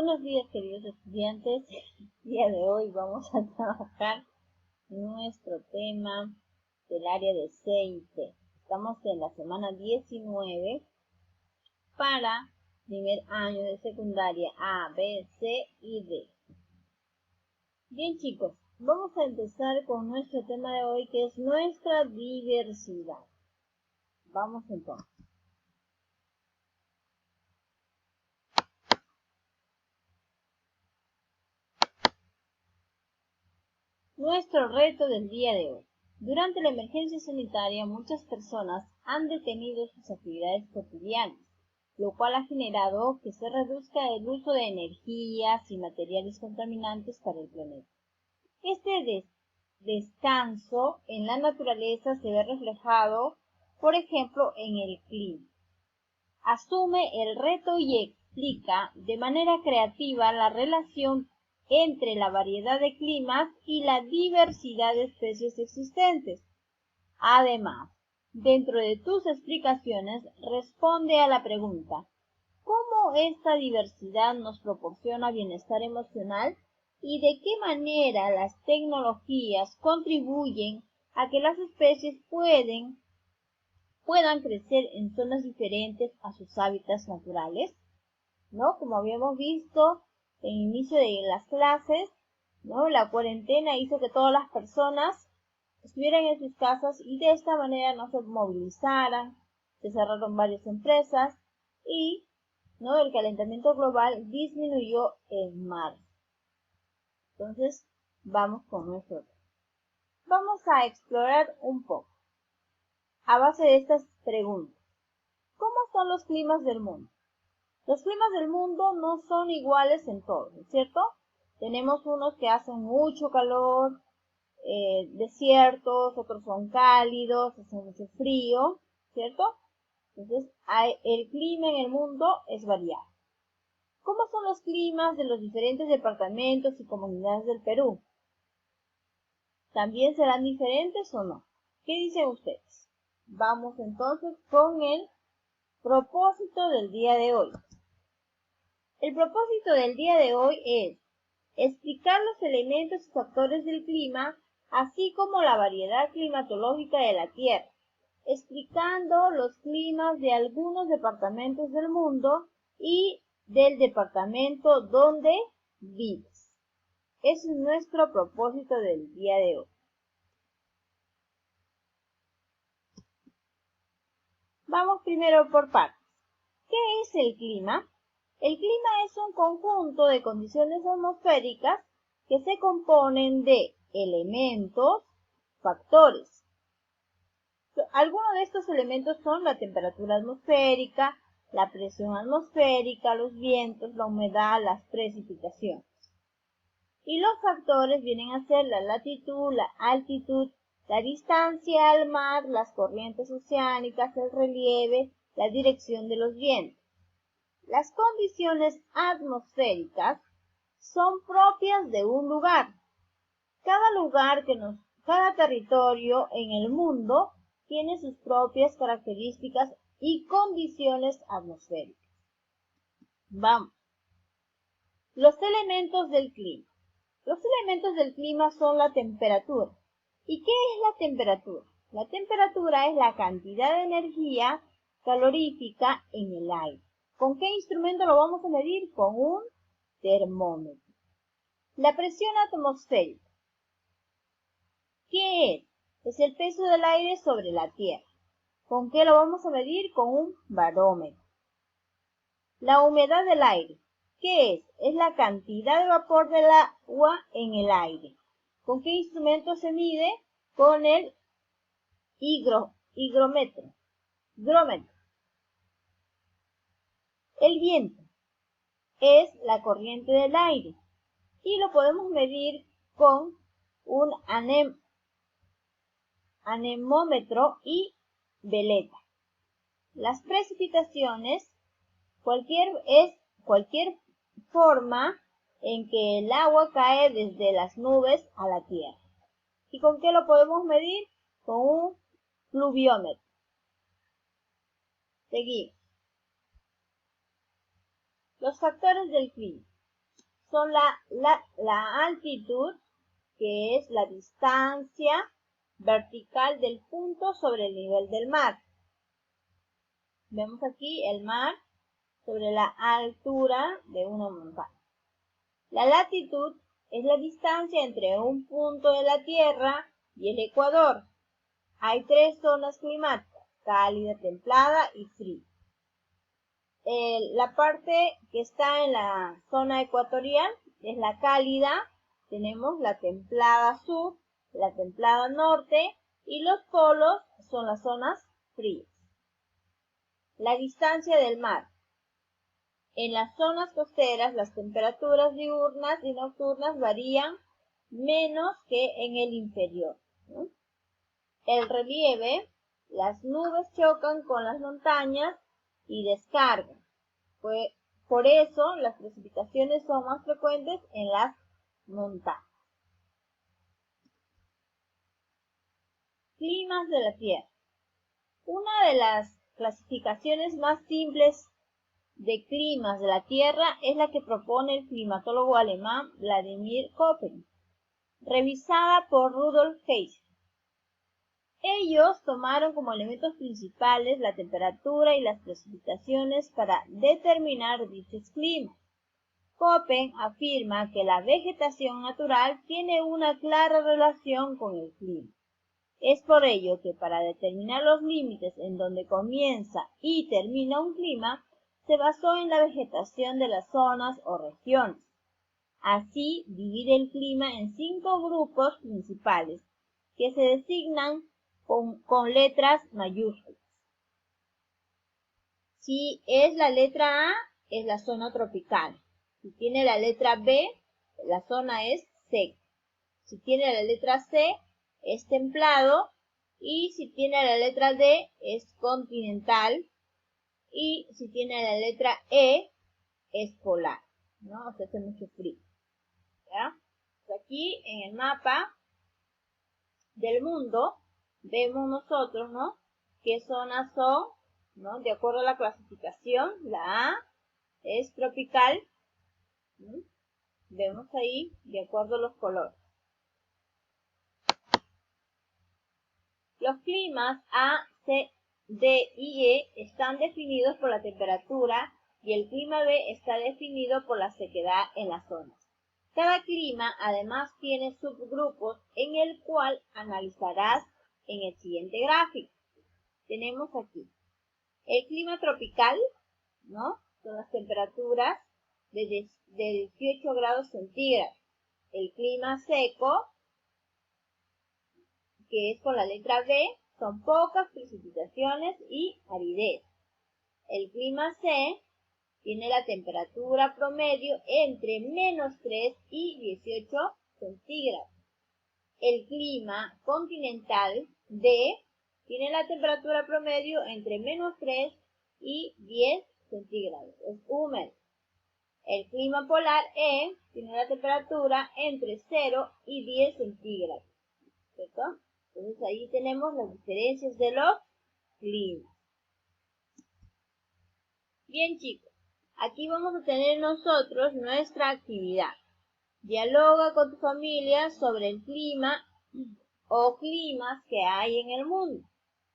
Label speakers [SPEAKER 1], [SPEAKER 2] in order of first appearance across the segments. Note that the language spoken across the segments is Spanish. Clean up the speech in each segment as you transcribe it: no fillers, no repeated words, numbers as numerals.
[SPEAKER 1] Buenos días, queridos estudiantes. El día de hoy vamos a trabajar nuestro tema del área de C y T. Estamos en la semana 19 para primer año de secundaria A, B, C y D. Bien, chicos, vamos a empezar con nuestro tema de hoy, que es nuestra diversidad. Vamos entonces. Nuestro reto del día de hoy. Durante la emergencia sanitaria, muchas personas han detenido sus actividades cotidianas, lo cual ha generado que se reduzca el uso de energías y materiales contaminantes para el planeta. Este descanso en la naturaleza se ve reflejado, por ejemplo, en el clima. Asume el reto y explica de manera creativa la relación entre la variedad de climas y la diversidad de especies existentes. Además, dentro de tus explicaciones, responde a la pregunta: ¿cómo esta diversidad nos proporciona bienestar emocional y de qué manera las tecnologías contribuyen a que las especies puedan crecer en zonas diferentes a sus hábitats naturales? ¿No? Como habíamos visto en el inicio de las clases, ¿no? La cuarentena hizo que todas las personas estuvieran en sus casas y de esta manera no se movilizaran, se cerraron varias empresas y, ¿no?, el calentamiento global disminuyó en marzo. Entonces, vamos con nuestro tema. Vamos a explorar un poco a base de estas preguntas. ¿Cómo son los climas del mundo? Los climas del mundo no son iguales en todos, ¿no es cierto? Tenemos unos que hacen mucho calor, desiertos, otros son cálidos, hace mucho frío, ¿cierto? Entonces, el clima en el mundo es variado. ¿Cómo son los climas de los diferentes departamentos y comunidades del Perú? ¿También serán diferentes o no? ¿Qué dicen ustedes? Vamos entonces con el propósito del día de hoy. El propósito del día de hoy es explicar los elementos y factores del clima, así como la variedad climatológica de la Tierra, explicando los climas de algunos departamentos del mundo y del departamento donde vives. Ese es nuestro propósito del día de hoy. Vamos primero por partes. ¿Qué es el clima? El clima es un conjunto de condiciones atmosféricas que se componen de elementos, factores. Algunos de estos elementos son la temperatura atmosférica, la presión atmosférica, los vientos, la humedad, las precipitaciones. Y los factores vienen a ser la latitud, la altitud, la distancia al mar, las corrientes oceánicas, el relieve, la dirección de los vientos. Las condiciones atmosféricas son propias de un lugar. Cada territorio en el mundo tiene sus propias características y condiciones atmosféricas. Vamos. Los elementos del clima. Los elementos del clima son la temperatura. ¿Y qué es la temperatura? La temperatura es la cantidad de energía calorífica en el aire. ¿Con qué instrumento lo vamos a medir? Con un termómetro. La presión atmosférica. ¿Qué es? Es el peso del aire sobre la Tierra. ¿Con qué lo vamos a medir? Con un barómetro. La humedad del aire. ¿Qué es? Es la cantidad de vapor del agua en el aire. ¿Con qué instrumento se mide? Con el higrómetro. El viento es la corriente del aire y lo podemos medir con un anemómetro y veleta. Las precipitaciones es cualquier forma en que el agua cae desde las nubes a la tierra. ¿Y con qué lo podemos medir? Con un pluviómetro. Seguimos. Los factores del clima. son la altitud, que es la distancia vertical del punto sobre el nivel del mar. Vemos aquí el mar sobre la altura de una montaña. La latitud es la distancia entre un punto de la Tierra y el Ecuador. Hay 3 zonas climáticas: cálida, templada y fría. La parte que está en la zona ecuatorial es la cálida. Tenemos la templada sur, la templada norte, y los polos son las zonas frías. La distancia del mar. En las zonas costeras las temperaturas diurnas y nocturnas varían menos que en el inferior, ¿no? El relieve, las nubes chocan con las montañas y descargan. Por eso las precipitaciones son más frecuentes en las montañas. Climas de la Tierra. Una de las clasificaciones más simples de climas de la Tierra es la que propone el climatólogo alemán Vladimir Köppen, revisada por Rudolf Heiser. Ellos tomaron como elementos principales la temperatura y las precipitaciones para determinar dichos climas. Köppen afirma que la vegetación natural tiene una clara relación con el clima. Es por ello que para determinar los límites en donde comienza y termina un clima, se basó en la vegetación de las zonas o regiones. Así divide el clima en 5 grupos principales, que se designan con letras mayúsculas. Si es la letra A, es la zona tropical. Si tiene la letra B, la zona es seca. Si tiene la letra C, es templado. Y si tiene la letra D, es continental. Y si tiene la letra E, es polar, ¿no? O sea, hace mucho frío, ¿ya? Aquí en el mapa del mundo vemos nosotros, ¿no?, qué zonas son, ¿no? De acuerdo a la clasificación. La A es tropical, ¿no? Vemos ahí de acuerdo a los colores. Los climas A, C, D y E están definidos por la temperatura y el clima B está definido por la sequedad en las zonas. Cada clima además tiene subgrupos en el cual analizarás en el siguiente gráfico. Tenemos aquí el clima tropical, ¿no? Son las temperaturas de 18 grados centígrados. El clima seco, que es con la letra B, son pocas precipitaciones y aridez. El clima C tiene la temperatura promedio entre -3 y 18 centígrados. El clima continental D tiene la temperatura promedio entre -3 y 10 centígrados. Es húmedo. El clima polar E tiene la temperatura entre 0 y 10 centígrados. ¿Cierto? Entonces ahí tenemos las diferencias de los climas. Bien, chicos, aquí vamos a tener nosotros nuestra actividad. Dialoga con tu familia sobre el clima o climas que hay en el mundo.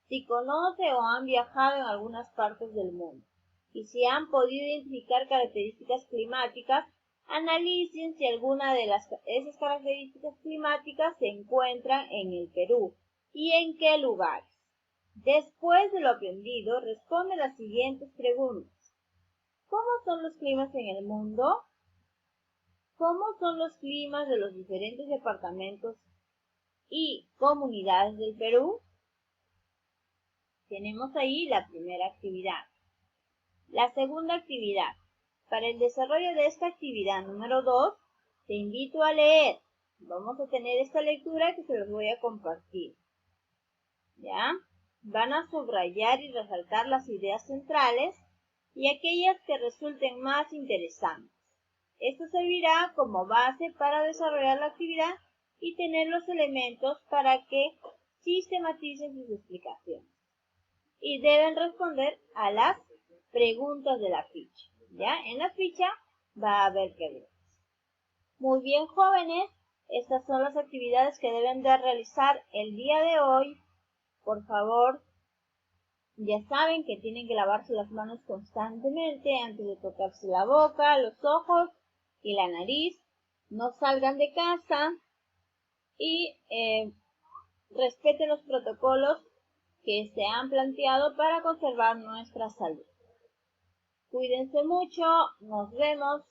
[SPEAKER 1] Si conoce o han viajado en algunas partes del mundo y si han podido identificar características climáticas, analicen si alguna de esas características climáticas se encuentran en el Perú y en qué lugares. Después de lo aprendido, responde las siguientes preguntas. ¿Cómo son los climas en el mundo? ¿Cómo son los climas de los diferentes departamentos y comunidades del Perú? Tenemos ahí la primera actividad. La segunda actividad. Para el desarrollo de esta actividad número 2, te invito a leer. Vamos a tener esta lectura que se los voy a compartir. ¿Ya? Van a subrayar y resaltar las ideas centrales y aquellas que resulten más interesantes. Esto servirá como base para desarrollar la actividad y tener los elementos para que sistematicen sus explicaciones. Y deben responder a las preguntas de la ficha. ¿Ya? En la ficha va a haber preguntas. Muy bien, jóvenes, estas son las actividades que deben de realizar el día de hoy. Por favor, ya saben que tienen que lavarse las manos constantemente antes de tocarse la boca, los ojos y la nariz. No salgan de casa y respeten los protocolos que se han planteado para conservar nuestra salud. Cuídense mucho, nos vemos.